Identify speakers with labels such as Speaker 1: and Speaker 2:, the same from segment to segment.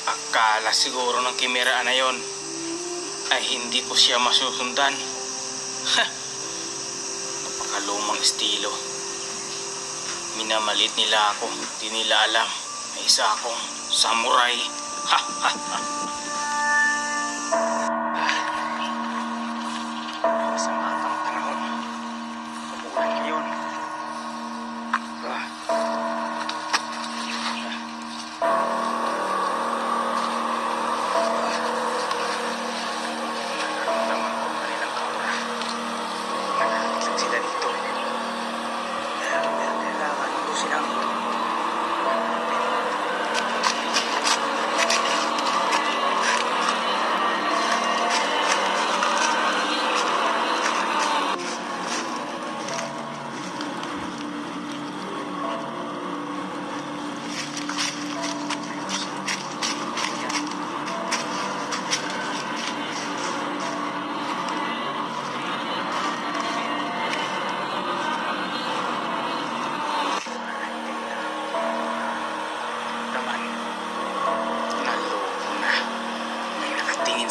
Speaker 1: Akala siguro ng Kimera na yon ay hindi ko siya masusundan. Napakalumang estilo. Minamalit nila ako. Di nila alam na isa akong samurai. Masama ang panahon. Umulan ngayon. Nararamdaman ko kanilang aura. Malapit lang sila dito. Kailangan ko silang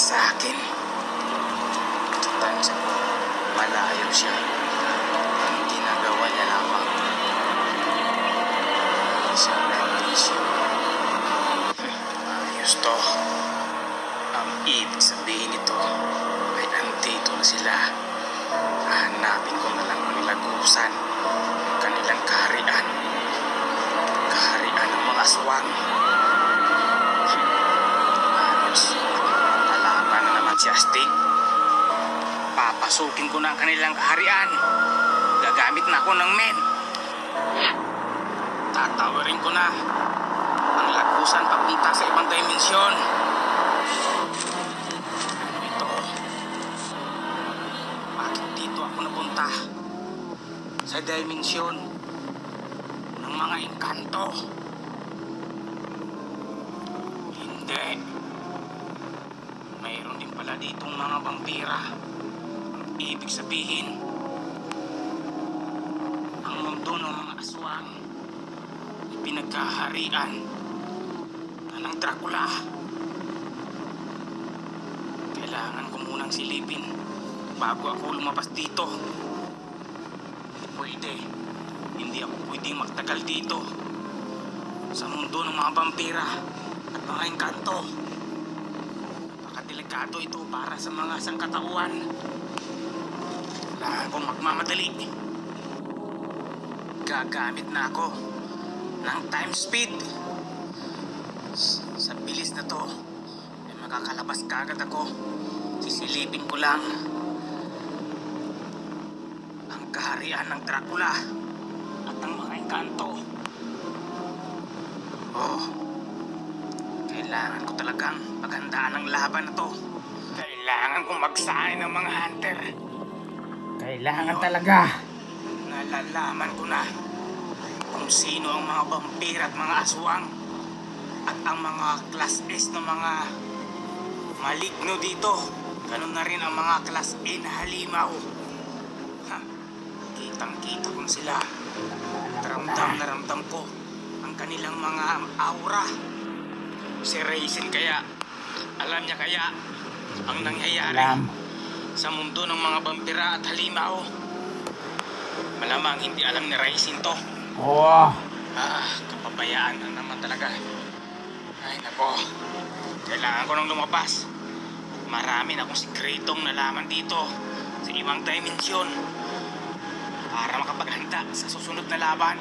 Speaker 1: sa akin. Tansya ko, malayo siya. Ang ginagawa niya lamang isang ambisyo. Ayos to. Ang ibig sabihin nito ay andito na sila. Hanapin ko na lang ang lagusan ng kanilang kaharian. Kaharian ng mga aswang. Si Astig, papasukin ko na ang kanilang kaharian. Gagamit na ako ng men. Tatawarin ko na ang lagusan papunta sa ibang dimensyon. Ano ito? Bakit dito ako napunta? Sa dimensyon ng mga engkanto. Hindi. Mayroon din pala ditong mga vampira. Ibig sabihin, ang mundo ng mga aswang ay pinagkaharian ng Dracula. Kailangan ko munang silipin bago ako lumabas dito. Hindi ako pwedeng magtagal dito sa mundo ng mga vampira at mga engkanto. Delikado ito para sa mga sangkatauhan. Kailangan kong magmamadali. Gagamit na ako ng time speed. Sa bilis na to ay makakalabas kagad ako. Sisilipin ko lang ang kaharian ng Dracula at ang mga engkanto. Kailangan ko talagang paghandaan ang laban na to. Kailangan kong magsahay ng mga hunter. Kailangan talaga. Nalalaman ko na kung sino ang mga vampira at mga aswang at ang mga class S na mga maligno dito. Ganun na rin ang mga class A na halimaw. Kitang-kita ko sila. Ramdam na ramdam ko ang kanilang mga aura. Si Raisin kaya, alam niya kaya ang nangyayari sa mundo ng mga vampira at halimaw. Malamang hindi alam ni Raisin to. Kapabayaan na naman talaga. Ay nako, kailangan ko nang lumabas. Marami na akong sikretong nalaman dito sa ibang dimensyon. Para makapaghanda sa susunod na laban,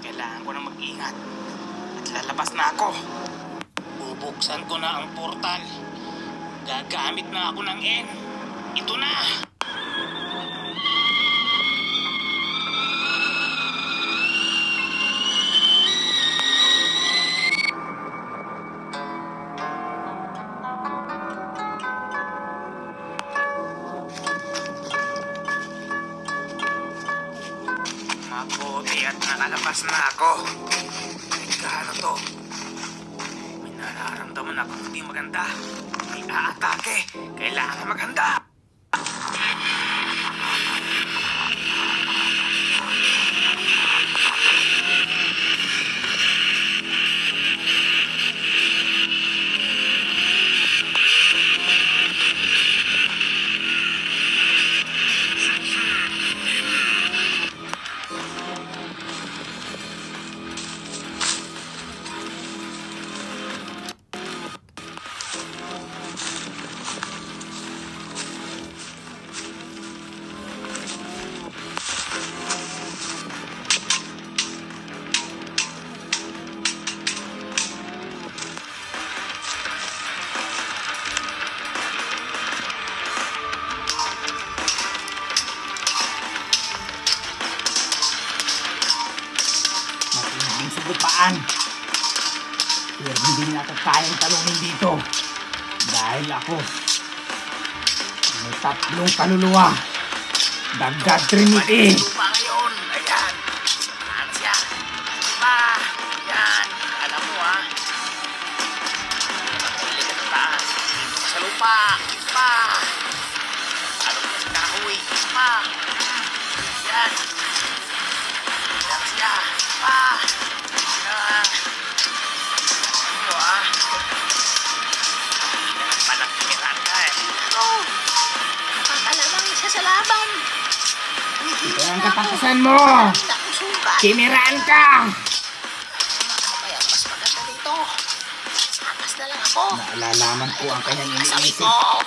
Speaker 1: kailangan ko nang mag-ingat at lalabas na ako. Bubuksan ko na ang portal. Gagamit na ako ng N. Ito na! Mabuti at nakalabas na ako. Ano to? Nararamdaman ako hindi maganda. May aatake. Kailangan maghanda. Pero hindi na ako kayang talunin dito. Dahil ako may tatlong kaluluwa. The God Trinity.
Speaker 2: Lupa ngayon. Ayan. Ano siya? Pa. Yan. Alam mo ha. Pagpili ka sa taas. Dito ka sa lupa. Pa. Ano mo sa kahoy. Pa. Yan. Yan siya. Pa. Yan. Ano ha? Palang kimiran ka eh. Ako. Nakakalamang isa sa laban.
Speaker 1: Ito ang katapusan mo.
Speaker 2: Nakusugat.
Speaker 1: Kimiraan ka.
Speaker 2: Kaya mas maganda dito. Akas na lang ako.
Speaker 1: Naalalaman ko ang kanyang
Speaker 2: Sabi
Speaker 1: iniisip.
Speaker 2: ko.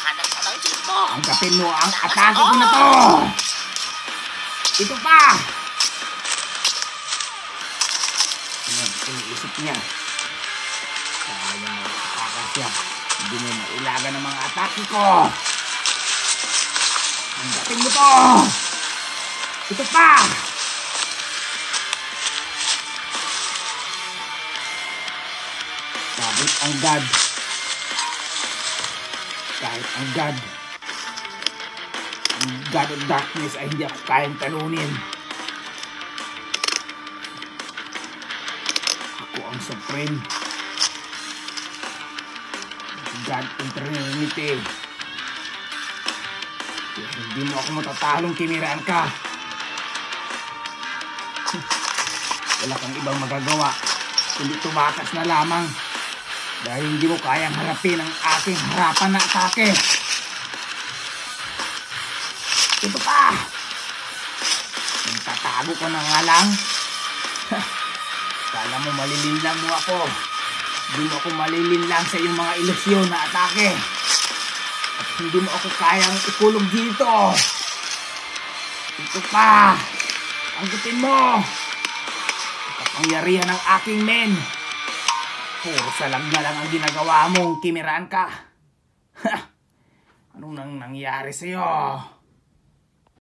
Speaker 2: Hanap na lang dito.
Speaker 1: Ang kapin mo ang atake ko na to. Ito pa. Ano ang iniisip niya? Kaya niya makakakas siya. Hindi mo mailaga ng mga atake ko. Ang kapin mo to. Ito pa. Kahit ang God of Darkness ay hindi ako kayang talunin. Ako ang Supreme God in Trinity. Kaya hindi mo ako matatalong, Kimiraan ka. Wala kang ibang magagawa kundi tumakas na lamang dahil hindi mo kayang harapin ang aking harapan na atake. Ito pa! Nagtatago ko na nga lang. Kala mo malilinlang mo ako. Hindi mo ako malilinlang sa iyong mga ilusyon na atake. At hindi mo ako kayang ikulong dito. Ito pa! Anggutin mo! Kapangyarihan ng aking men. Puro salag na lang ang ginagawa mong Kimiraan ka. Anong nangyari sa'yo?